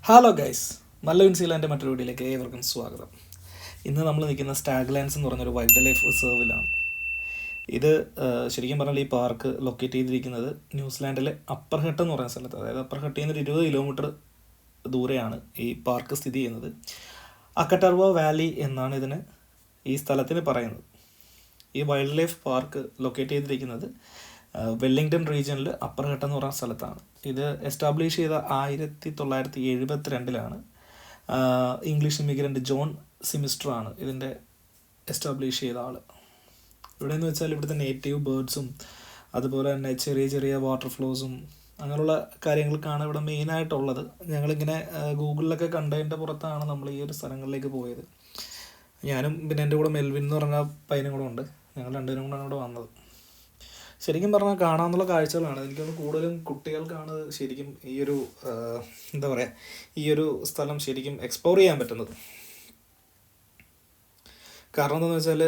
Hello guys, നല്ല വിൻസീലാൻ്റെ മറ്റൊരു വീഡിയോയിലേക്ക് ഏവർക്കും സ്വാഗതം. ഇന്ന് നമ്മൾ നിൽക്കുന്ന സ്റ്റാഗ്ലാൻഡ്സ് എന്ന് പറഞ്ഞൊരു വൈൽഡ് ലൈഫ് റിസർവിലാണ്. ഇത് ശരിക്കും പറഞ്ഞാൽ ഈ പാർക്ക് ലൊക്കേറ്റ് ചെയ്തിരിക്കുന്നത് ന്യൂസിലാൻഡിലെ അപ്പർ ഹട്ട് എന്ന് പറയുന്ന സ്ഥലത്ത്, അതായത് അപ്പർ ഹട്ടിൽ നിന്ന് 20 കിലോമീറ്റർ ദൂരെയാണ് ഈ പാർക്ക് സ്ഥിതി ചെയ്യുന്നത്. അക്കട്ടർവ വാലി എന്നാണ് ഈ സ്ഥലത്തിന് പറയുന്നത്. ഈ വൈൽഡ് ലൈഫ് പാർക്ക് ലൊക്കേറ്റ് ചെയ്തിരിക്കുന്നത് വെല്ലിംഗ്ടൺ റീജിയനിൽ അപ്പർ ഹട്ട് എന്ന് പറയുന്ന സ്ഥലത്താണ്. ഇത് എസ്റ്റാബ്ലിഷ് ചെയ്ത 1972 ഇംഗ്ലീഷ് ഇമിഗ്രൻ്റ് ജോൺ സിമിസ്റ്റർ ആണ് ഇതിൻ്റെ എസ്റ്റാബ്ലിഷ് ചെയ്ത ആൾ. ഇവിടെ എന്ന് വെച്ചാൽ ഇവിടുത്തെ നേറ്റീവ് ബേർഡ്സും അതുപോലെ തന്നെ ചെറിയ ചെറിയ വാട്ടർ ഫ്ലോസും അങ്ങനെയുള്ള കാര്യങ്ങൾക്കാണ് ഇവിടെ മെയിനായിട്ടുള്ളത്. ഞങ്ങളിങ്ങനെ ഗൂഗിളിലൊക്കെ കണ്ടതിൻ്റെ പുറത്താണ് നമ്മൾ ഈ ഒരു സ്ഥലങ്ങളിലേക്ക് പോയത്. ഞാനും പിന്നെ എൻ്റെ കൂടെ മെൽവിൻ എന്ന് പറഞ്ഞ പയ്യനും കൂടെ ഉണ്ട്. ഞങ്ങൾ രണ്ടുപേരും കൂടെയാണ് ഇവിടെ വന്നത്. ശരിക്കും പറഞ്ഞാൽ കാണാമെന്നുള്ള കാഴ്ചകളാണ്. എനിക്കൊന്ന് കൂടുതലും കുട്ടികൾക്കാണ് ശരിക്കും ഈ ഒരു എന്താ പറയുക, ഈ ഒരു സ്ഥലം ശരിക്കും എക്സ്പ്ലോർ ചെയ്യാൻ പറ്റുന്നത്. കാരണം എന്താണെന്ന് വെച്ചാൽ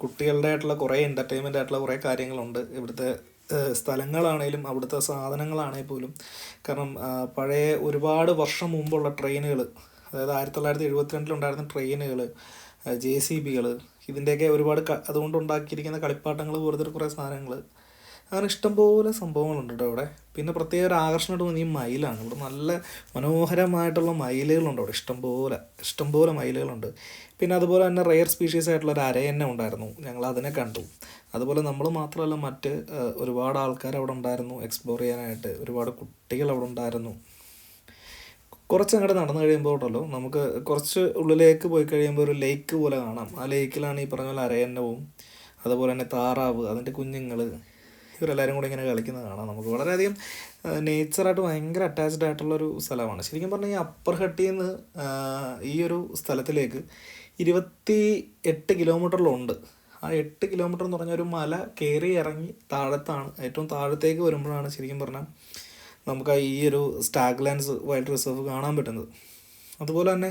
കുട്ടികളുടെ ആയിട്ടുള്ള കുറേ എൻ്റർടൈൻമെൻ്റ് ആയിട്ടുള്ള കുറേ കാര്യങ്ങളുണ്ട് ഇവിടുത്തെ സ്ഥലങ്ങളാണേലും അവിടുത്തെ സാധനങ്ങളാണെങ്കിൽ പോലും. കാരണം പഴയ ഒരുപാട് വർഷം മുമ്പുള്ള ട്രെയിനുകൾ, അതായത് 1972 ട്രെയിനുകൾ, JCBകൾ, ഇതിൻ്റെയൊക്കെ ഒരുപാട് അതുകൊണ്ടുണ്ടാക്കിയിരിക്കുന്ന കളിപ്പാട്ടങ്ങൾ പോലത്തെ കുറേ സാധനങ്ങൾ, അങ്ങനെ ഇഷ്ടംപോലെ സംഭവങ്ങളുണ്ട് കേട്ടോ ഇവിടെ. പിന്നെ പ്രത്യേക ഒരു ആകർഷണമായിട്ട് തോന്നി ഈ മയിലാണ്. ഇവിടെ നല്ല മനോഹരമായിട്ടുള്ള മയിലുകളുണ്ട് അവിടെ, ഇഷ്ടംപോലെ മയിലുകളുണ്ട്. പിന്നെ അതുപോലെ തന്നെ റെയർ സ്പീഷീസ് ആയിട്ടുള്ള ഒരു അരയന്നം ഉണ്ടായിരുന്നു, ഞങ്ങൾ അതിനെ കണ്ടു. അതുപോലെ നമ്മൾ മാത്രമല്ല, മറ്റ് ഒരുപാട് ആൾക്കാർ അവിടെ ഉണ്ടായിരുന്നു എക്സ്പ്ലോർ ചെയ്യാനായിട്ട്. ഒരുപാട് കുട്ടികൾ അവിടെ ഉണ്ടായിരുന്നു. കുറച്ച് അങ്ങോട്ട് നടന്നു കഴിയുമ്പോൾ ഉണ്ടല്ലോ, നമുക്ക് കുറച്ച് ഉള്ളിലേക്ക് പോയി കഴിയുമ്പോൾ ഒരു ലേക്ക് പോലെ കാണാം. ആ ലേക്കിലാണ് ഈ പറഞ്ഞ പോലെ അരയന്നവും അതുപോലെ തന്നെ താറാവ്, അതിൻ്റെ കുഞ്ഞുങ്ങൾ, ഇവരെല്ലാവരും കൂടി ഇങ്ങനെ കളിക്കുന്നത് കാണാം. നമുക്ക് വളരെയധികം നേച്ചറായിട്ട് ഭയങ്കര അറ്റാച്ച്ഡ് ആയിട്ടുള്ളൊരു സ്ഥലമാണ്. ശരിക്കും പറഞ്ഞാൽ ഈ അപ്പർ ഹട്ടിൽ നിന്ന് ഈ ഒരു സ്ഥലത്തിലേക്ക് 28 കിലോമീറ്ററിലുണ്ട്. ആ 8 കിലോമീറ്റർ എന്ന് പറഞ്ഞാൽ ഒരു മല കയറി ഇറങ്ങി താഴത്താണ്, ഏറ്റവും താഴത്തേക്ക് വരുമ്പോഴാണ് ശരിക്കും പറഞ്ഞാൽ നമുക്ക് ഈ ഒരു സ്റ്റാഗ്ലാൻഡ്സ് വൈൽഡ് റിസർവ് കാണാൻ പറ്റുന്നത്. അതുപോലെ തന്നെ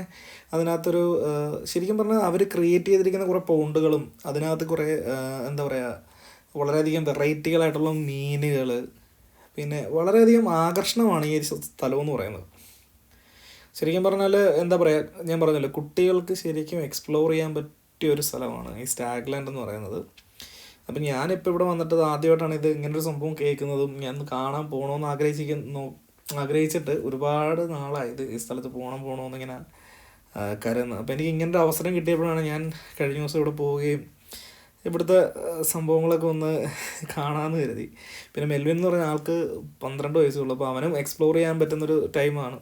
അതിനകത്തൊരു ശരിക്കും പറഞ്ഞാൽ അവർ ക്രിയേറ്റ് ചെയ്തിരിക്കുന്ന കുറേ പോണ്ടുകളും, അതിനകത്ത് കുറേ എന്താ പറയുക, വളരെയധികം വെറൈറ്റികളായിട്ടുള്ള മീനുകൾ, പിന്നെ വളരെയധികം ആകർഷണമാണ് ഈ ഒരു സ്ഥലം എന്ന് പറയുന്നത്. ശരിക്കും പറഞ്ഞാൽ എന്താ പറയുക, ഞാൻ പറഞ്ഞല്ലോ, കുട്ടികൾക്ക് ശരിക്കും എക്സ്പ്ലോർ ചെയ്യാൻ പറ്റിയ ഒരു സ്ഥലമാണ് ഈ സ്റ്റാഗ്ലാൻഡ് എന്ന് പറയുന്നത്. അപ്പം ഞാനിപ്പോൾ ഇവിടെ വന്നിട്ട് ആദ്യമായിട്ടാണ് ഇത് ഇങ്ങനൊരു സംഭവം കേൾക്കുന്നതും ഞാൻ കാണാൻ പോകണമെന്ന് ആഗ്രഹിച്ചിട്ട് ഒരുപാട് നാളായത് ഈ സ്ഥലത്ത് പോകണമെന്നിങ്ങനെ കരുതുന്നത്. അപ്പോൾ എനിക്ക് ഇങ്ങനൊരു അവസരം കിട്ടിയപ്പോഴാണ് ഞാൻ കഴിഞ്ഞ ദിവസം ഇവിടെ പോവുകയും ഇവിടുത്തെ സംഭവങ്ങളൊക്കെ ഒന്ന് കാണാമെന്ന് കരുതി. പിന്നെ മെൽവിൻ എന്ന് പറഞ്ഞ ആൾക്ക് 12 വയസ്സുള്ളൂ, അപ്പോൾ അവനും എക്സ്പ്ലോർ ചെയ്യാൻ പറ്റുന്നൊരു ടൈമാണ്.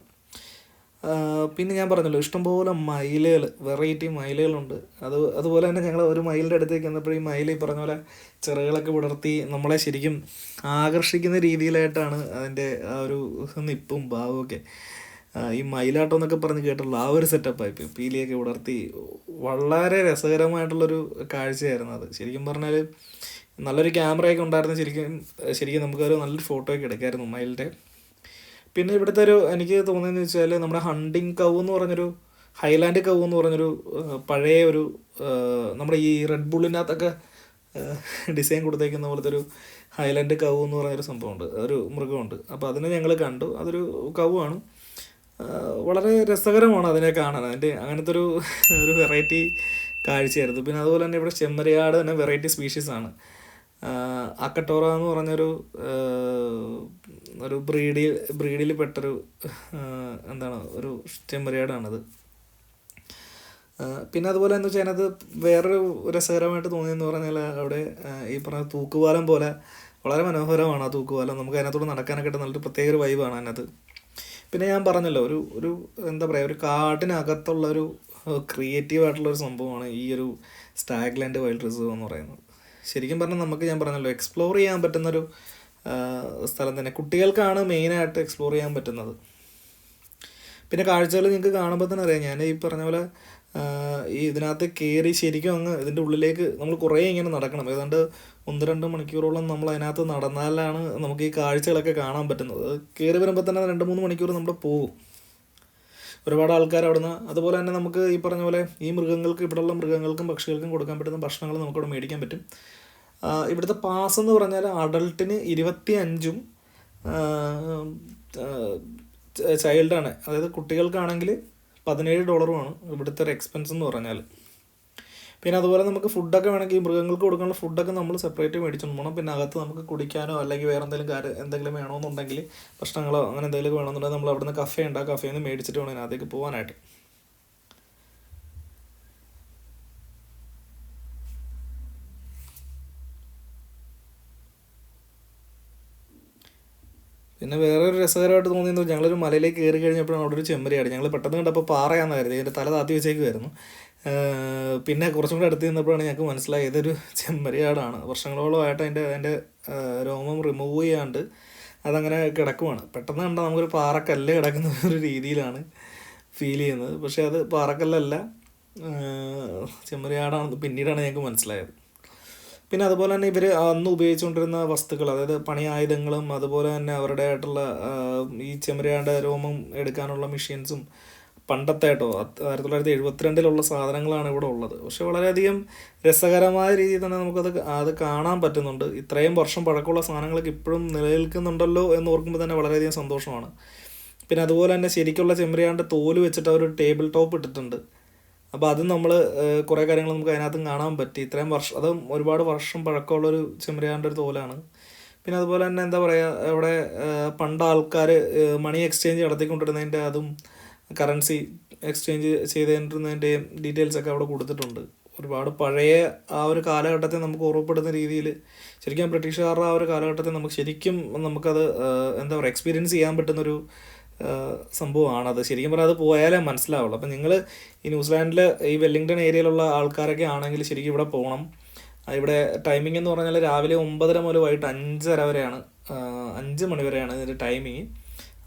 പിന്നെ ഞാൻ പറഞ്ഞല്ലോ, ഇഷ്ടംപോലെ മയിലുകൾ, വെറൈറ്റി മയിലുകളുണ്ട്. അതുപോലെ തന്നെ ഞങ്ങൾ ഒരു മയിലിൻ്റെ അടുത്തേക്ക് വന്നപ്പോൾ ഈ മയിൽ ഈ പറഞ്ഞ പോലെ ചിറകുകളൊക്കെ വിടർത്തി നമ്മളെ ശരിക്കും ആകർഷിക്കുന്ന രീതിയിലായിട്ടാണ് അതിൻ്റെ ആ ഒരു നിപ്പും ഭാവമൊക്കെ. ഈ മയിലാട്ടം എന്നൊക്കെ പറഞ്ഞ് കേട്ടുള്ള ആ ഒരു സെറ്റപ്പായി, പീലിയൊക്കെ വിടർത്തി വളരെ രസകരമായിട്ടുള്ളൊരു കാഴ്ചയായിരുന്നു അത്. ശരിക്കും പറഞ്ഞാൽ നല്ലൊരു ക്യാമറയൊക്കെ ഉണ്ടായിരുന്നു, ശരിക്കും നമുക്കൊരു നല്ലൊരു ഫോട്ടോ ഒക്കെ എടുക്കാമായിരുന്നു മയിലിൻ്റെ. പിന്നെ ഇവിടുത്തെ എനിക്ക് തോന്നിയെന്ന് വെച്ചാൽ നമ്മുടെ ഹണ്ടിങ് കൗ എന്ന് പറഞ്ഞൊരു, ഹൈലാൻഡ് കൗ എന്ന് പറഞ്ഞൊരു പഴയ ഒരു നമ്മുടെ ഈ റെഡ് ബുള്ളിനകത്തൊക്കെ ഡിസൈൻ കൊടുത്തേക്കുന്ന പോലത്തെ ഒരു ഹൈലാൻഡ് കൗ എന്ന് പറഞ്ഞൊരു സംഭവമുണ്ട്, ഒരു മൃഗമുണ്ട്. അപ്പോൾ അതിനെ ഞങ്ങൾ കണ്ടു. അതൊരു കൗ ആണ്, വളരെ രസകരമാണ് അതിനെ കാണാൻ. അതിൻ്റെ അങ്ങനത്തെ ഒരു വെറൈറ്റി കാഴ്ചയായിരുന്നു. പിന്നെ അതുപോലെ തന്നെ ഇവിടെ ചെമ്മരിയാട് തന്നെ വെറൈറ്റി സ്പീഷീസാണ്. അക്കട്ടോറ എന്ന് പറഞ്ഞൊരു ബ്രീഡിൽ പെട്ടൊരു എന്താണ് ഒരു ചെമ്മരിയാടാണത്. പിന്നെ അതുപോലെ എന്ന് വെച്ചാൽ അതിനകത്ത് വേറൊരു രസകരമായിട്ട് തോന്നിയെന്ന് പറഞ്ഞാൽ അവിടെ ഈ പറഞ്ഞ തൂക്കുപാലം പോലെ വളരെ മനോഹരമാണ് ആ തൂക്കുപാലം. നമുക്ക് അതിനകത്തോട് നടക്കാനൊക്കെ നല്ലൊരു പ്രത്യേക ഒരു വൈബാണ് അതിനകത്ത്. പിന്നെ ഞാൻ പറഞ്ഞല്ലോ, ഒരു എന്താ പറയുക, ഒരു കാട്ടിനകത്തുള്ളൊരു ക്രിയേറ്റീവായിട്ടുള്ളൊരു സംഭവമാണ് ഈ ഒരു സ്റ്റാഗ്ലാൻഡ് വൈൽഡ് റിസർവ് എന്ന് പറയുന്നത്. ശരിക്കും പറഞ്ഞാൽ ഞാൻ പറഞ്ഞല്ലോ, എക്സ്പ്ലോർ ചെയ്യാൻ പറ്റുന്നൊരു സ്ഥലം തന്നെ. കുട്ടികൾക്കാണ് മെയിനായിട്ട് എക്സ്പ്ലോർ ചെയ്യാൻ പറ്റുന്നത്. പിന്നെ കാഴ്ചകൾ നിങ്ങൾക്ക് കാണുമ്പോൾ തന്നെ അറിയാം. ഞാൻ ഈ പറഞ്ഞ പോലെ ഈ ഇതിനകത്ത് കയറി ശരിക്കും അങ്ങ് ഇതിൻ്റെ ഉള്ളിലേക്ക് നമ്മൾ കുറേ ഇങ്ങനെ നടക്കണം. ഏതാണ്ട് 1-2 മണിക്കൂറോളം നമ്മൾ അതിനകത്ത് നടന്നാലാണ് നമുക്ക് ഈ കാഴ്ചകളൊക്കെ കാണാൻ പറ്റുന്നത്. കയറി വരുമ്പോൾ തന്നെ 2-3 മണിക്കൂർ നമ്മൾ പോകും. ഒരുപാട് ആൾക്കാർ അവിടുന്ന്. അതുപോലെ തന്നെ നമുക്ക് ഈ പറഞ്ഞ പോലെ ഈ ഇവിടെയുള്ള മൃഗങ്ങൾക്കും പക്ഷികൾക്കും കൊടുക്കാൻ പറ്റുന്ന ഭക്ഷണങ്ങൾ നമുക്കിവിടെ മേടിക്കാൻ പറ്റും. ഇവിടുത്തെ പാസ് എന്ന് പറഞ്ഞാൽ അഡൾട്ടിന് 25 ചൈൽഡാണ്, അതായത് കുട്ടികൾക്കാണെങ്കിൽ $17 ഇവിടുത്തെ ഒരു എക്സ്പെൻസ് എന്ന് പറഞ്ഞാൽ. പിന്നെ അതുപോലെ നമുക്ക് ഫുഡൊക്കെ വേണമെങ്കിൽ മൃഗങ്ങൾക്ക് കൊടുക്കാനുള്ള ഫുഡൊക്കെ നമ്മൾ സെപ്പറേറ്റ് മേടിച്ചുകൊണ്ട് പോകണം. പിന്നെ അകത്ത് നമുക്ക് കുടിക്കാനോ അല്ലെങ്കിൽ വേറെ എന്തെങ്കിലും വേണമെന്നുണ്ടെങ്കിൽ ഭക്ഷണങ്ങളോ അങ്ങനെ എന്തെങ്കിലും വേണമെന്നുണ്ടെങ്കിൽ നമ്മൾ അവിടുന്ന് കഫേ ഉണ്ട്, ആ കഫേയിൽ നിന്ന് മേടിച്ചിട്ട് വേണം അതിനകത്തേക്ക് പോകാനായിട്ട്. പിന്നെ വേറൊരു രസകരമായിട്ട് തോന്നിയത് ഞങ്ങളൊരു മലയിലേക്ക് കയറി കഴിഞ്ഞപ്പോഴാണ് അവിടെ ഒരു ചെമ്മരിയാട്. ഞങ്ങൾ പെട്ടെന്ന് കണ്ടപ്പോൾ പാറയാണെന്ന് കരുതി, അതിൻ്റെ തല താത്തി വെച്ചേക്കുമായിരുന്നു. പിന്നെ കുറച്ചും കൂടെ അടുത്ത് നിന്നപ്പോഴാണ് ഞങ്ങൾക്ക് മനസ്സിലായത് ഇതൊരു ചെമ്മരിയാടാണ്. വർഷങ്ങളോളമായിട്ട് അതിൻ്റെ രോമം റിമൂവ് ചെയ്യാണ്ട് അതങ്ങനെ കിടക്കുവാണ്. പെട്ടെന്ന് കണ്ടാൽ നമുക്കൊരു പാറക്കല്ല് കിടക്കുന്ന ഒരു രീതിയിലാണ് ഫീൽ ചെയ്യുന്നത്. പക്ഷേ അത് പാറക്കല്ലല്ല, ചെമ്മരിയാടാണെന്ന് പിന്നീടാണ് ഞങ്ങൾക്ക് മനസ്സിലായത്. പിന്നെ അതുപോലെ തന്നെ ഇവർ അന്ന് ഉപയോഗിച്ചുകൊണ്ടിരുന്ന വസ്തുക്കൾ, അതായത് പണി ആയുധങ്ങളും അതുപോലെ തന്നെ അവരുടെ ആയിട്ടുള്ള ഈ ചെമ്മരിയാടിൻ്റെ രോമം എടുക്കാനുള്ള മെഷീൻസും പണ്ടത്തെ കേട്ടോ 1972 സാധനങ്ങളാണ് ഇവിടെ ഉള്ളത്. പക്ഷെ വളരെയധികം രസകരമായ രീതിയിൽ തന്നെ അത് കാണാൻ പറ്റുന്നുണ്ട്. ഇത്രയും വർഷം പഴക്കമുള്ള സാധനങ്ങളൊക്കെ ഇപ്പോഴും നിലനിൽക്കുന്നുണ്ടല്ലോ എന്ന് ഓർക്കുമ്പോൾ തന്നെ വളരെയധികം സന്തോഷമാണ്. പിന്നെ അതുപോലെ തന്നെ ശരിക്കുള്ള ചെമ്മരിയാടിൻ്റെ തോല് വെച്ചിട്ട് അവർ ടേബിൾ ടോപ്പ് ഇട്ടിട്ടുണ്ട്. അപ്പോൾ അതും നമ്മൾ കുറേ കാര്യങ്ങൾ നമുക്ക് അതിനകത്തും കാണാൻ പറ്റി. ഇത്രയും വർഷം, അതും ഒരുപാട് വർഷം പഴക്കമുള്ളൊരു ചെമ്മരിയാടിൻ്റെ ഒരു തോലാണ്. പിന്നെ അതുപോലെ തന്നെ എന്താ പറയുക, ഇവിടെ പണ്ട് ആൾക്കാർ മണി എക്സ്ചേഞ്ച് നടത്തിക്കൊണ്ടിരുന്നതിൻ്റെ അതും കറൻസി എക്സ്ചേഞ്ച് ചെയ്തുകൊണ്ടിരുന്നതിൻ്റെയും ഡീറ്റെയിൽസൊക്കെ അവിടെ കൊടുത്തിട്ടുണ്ട്. ഒരുപാട് പഴയ ആ ഒരു കാലഘട്ടത്തെ നമുക്ക് ഓർമ്മപ്പെടുന്ന രീതിയിൽ ശരിക്കും ബ്രിട്ടീഷുകാരുടെ ആ ഒരു കാലഘട്ടത്തെ നമുക്കത് എന്താ പറയുക എക്സ്പീരിയൻസ് ചെയ്യാൻ പറ്റുന്നൊരു സംഭവമാണത്. ശരിക്കും പറഞ്ഞാൽ അത് പോയാലേ മനസ്സിലാവുള്ളൂ. അപ്പം നിങ്ങൾ ഈ ന്യൂസിലാൻഡിൽ ഈ വെല്ലിംഗ്ടൺ ഏരിയയിലുള്ള ആൾക്കാരൊക്കെ ആണെങ്കിൽ ശരിക്കും ഇവിടെ പോകണം. ഇവിടെ ടൈമിംഗ് എന്ന് പറഞ്ഞാൽ രാവിലെ 9:30 മുതൽ വൈകിട്ട് 5:30 വരെയാണ്, 5 മണി വരെയാണ് ഇതിൻ്റെ ടൈമിങ്.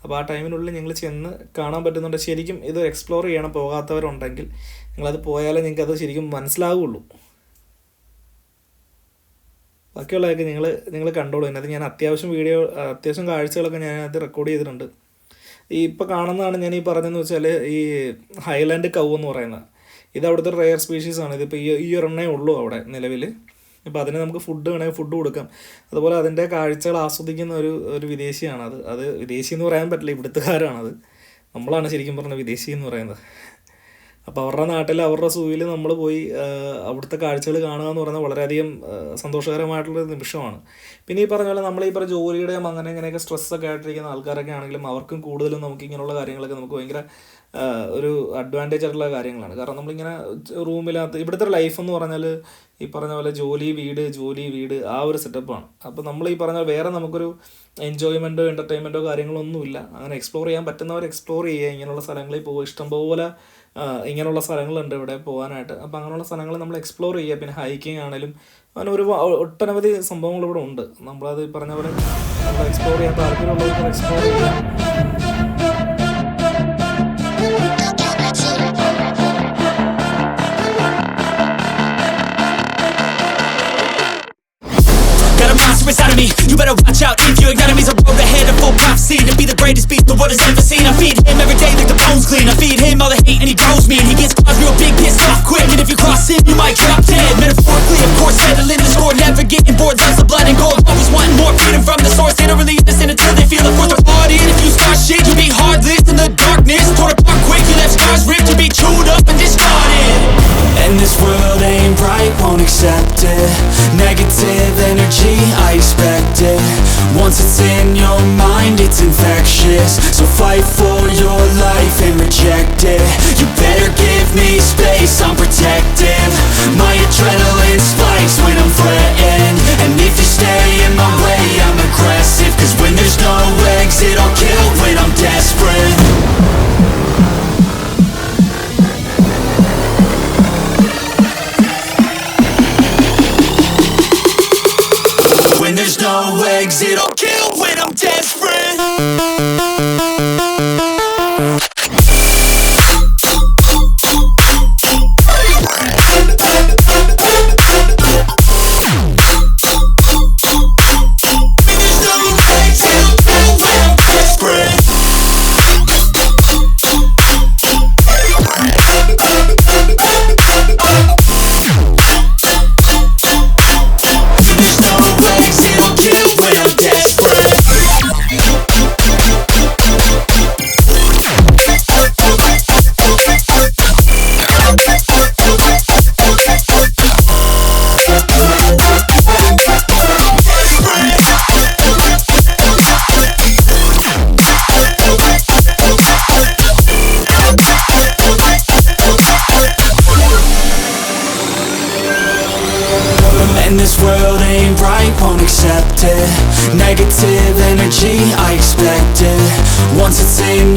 അപ്പോൾ ആ ടൈമിനുള്ളിൽ നിങ്ങൾ ചെന്ന് കാണാൻ പറ്റുന്നുണ്ട്. ശരിക്കും ഇത് എക്സ്പ്ലോർ ചെയ്യണം. പോകാത്തവരുണ്ടെങ്കിൽ നിങ്ങളത് പോയാലേ നിങ്ങൾക്കത് ശരിക്കും മനസ്സിലാവുള്ളൂ. ബാക്കിയുള്ളതൊക്കെ നിങ്ങൾ കണ്ടോളൂ. അതിനകത്ത് ഞാൻ അത്യാവശ്യം കാഴ്ചകളൊക്കെ ഞാൻ അതിനകത്ത് റെക്കോർഡ് ചെയ്തിട്ടുണ്ട്. ഈ ഇപ്പോൾ കാണുന്നതാണ് ഞാൻ ഈ പറഞ്ഞതെന്ന് വെച്ചാൽ ഈ ഹൈലാൻഡ് കൗ എന്ന് പറയുന്നത്. ഇത് അവിടുത്തെ റെയർ സ്പീഷീസാണ്. ഇതിപ്പോൾ ഈ ഒരെണ്ണേ ഉള്ളൂ അവിടെ നിലവിൽ. ഇപ്പോൾ അതിന് നമുക്ക് ഫുഡ് വേണമെങ്കിൽ ഫുഡ് കൊടുക്കാം. അതുപോലെ അതിൻ്റെ കാഴ്ചകൾ ആസ്വദിക്കുന്ന ഒരു വിദേശിയാണ്. അത് വിദേശി എന്ന് പറയാൻ പറ്റില്ല, ഇവിടുത്തുകാരാണത്. നമ്മളാണ് ശരിക്കും പറഞ്ഞ വിദേശി എന്ന് പറയുന്നത്. അപ്പോൾ അവരുടെ നാട്ടിൽ അവരുടെ സൂയിൽ നമ്മൾ പോയി അവിടുത്തെ കാഴ്ചകൾ കാണുക എന്ന് പറയുന്നത് വളരെയധികം സന്തോഷകരമായിട്ടുള്ളൊരു നിമിഷമാണ്. പിന്നെ ഈ പറഞ്ഞ പോലെ നമ്മൾ ഈ പറഞ്ഞ ജോലിയുടെയും അങ്ങനെ ഇങ്ങനെയൊക്കെ സ്ട്രെസ്സൊക്കെ ആയിട്ടിരിക്കുന്ന ആൾക്കാരൊക്കെ ആണെങ്കിലും അവർക്കും കൂടുതലും നമുക്ക് ഇങ്ങനെയുള്ള കാര്യങ്ങളൊക്കെ നമുക്ക് ഭയങ്കര ഒരു അഡ്വാൻറ്റേജ് ആയിട്ടുള്ള കാര്യങ്ങളാണ്. കാരണം നമ്മളിങ്ങനെ റൂമിനകത്ത് ഇവിടുത്തെ ലൈഫ് എന്ന് പറഞ്ഞാൽ ഈ പറഞ്ഞ പോലെ ജോലി വീട് ആ ഒരു സെറ്റപ്പാണ്. അപ്പോൾ നമ്മൾ ഈ പറഞ്ഞ വേറെ നമുക്കൊരു എൻജോയ്മെൻറ്റോ എൻ്റർടൈൻമെൻറ്റോ കാര്യങ്ങളോ ഒന്നുമില്ല. അങ്ങനെ എക്സ്പ്ലോർ ചെയ്യാൻ പറ്റുന്നവർ എക്സ്പ്ലോർ ചെയ്യുക, ഇങ്ങനെയുള്ള സ്ഥലങ്ങളിൽ പോകുക. ഇഷ്ടംപോലെ ഇങ്ങനെയുള്ള സ്ഥലങ്ങളുണ്ട് ഇവിടെ പോകാനായിട്ട്. അപ്പോൾ അങ്ങനെയുള്ള സ്ഥലങ്ങൾ നമ്മൾ എക്സ്പ്ലോർ ചെയ്യുക. പിന്നെ ഹൈക്കിങ് ആണെങ്കിലും അങ്ങനെ ഒട്ടനവധി സംഭവങ്ങൾ ഇവിടെ ഉണ്ട്. നമ്മളത് പറഞ്ഞ പോലെ നമ്മൾ എക്സ്പ്ലോർ ചെയ്യാൻ താല്പര്യമുള്ളവർക്ക് എക്സ്പ്ലോർ ചെയ്യാം. Inside of me, you better watch out if your enemy's a road ahead of full prophecy to be the greatest beast the world has ever seen. I feed him every day like the bones clean. I feed him all the hate and he grows me, and he gets claws real big, pissed off quick. And if you cross him, you might drop dead. Metaphorically, of course, settling the score, never getting bored. Loves the blood and gold, always wanting more. Freedom from the source, they don't really understand until they feel the force of blood in. If you start shit, you'll be heartless in the darkness, torn apart quick. You left scars ripped, you'll be chewed up and discarded. And this world ain't right, won't accept it. Negative energy, I expect it. Once it's in your mind, it's infectious. So fight for your life and reject it. You better give me space, I'm protective. My adrenaline spikes when I'm threatened. And if you stay in my way, I'm aggressive. Cause when there's no exit, I'll kill when I'm desperate. When there's no exit, I'll kill when I'm desperate. And this world ain't right, won't accept it. Negative energy, I expect it. Once it's in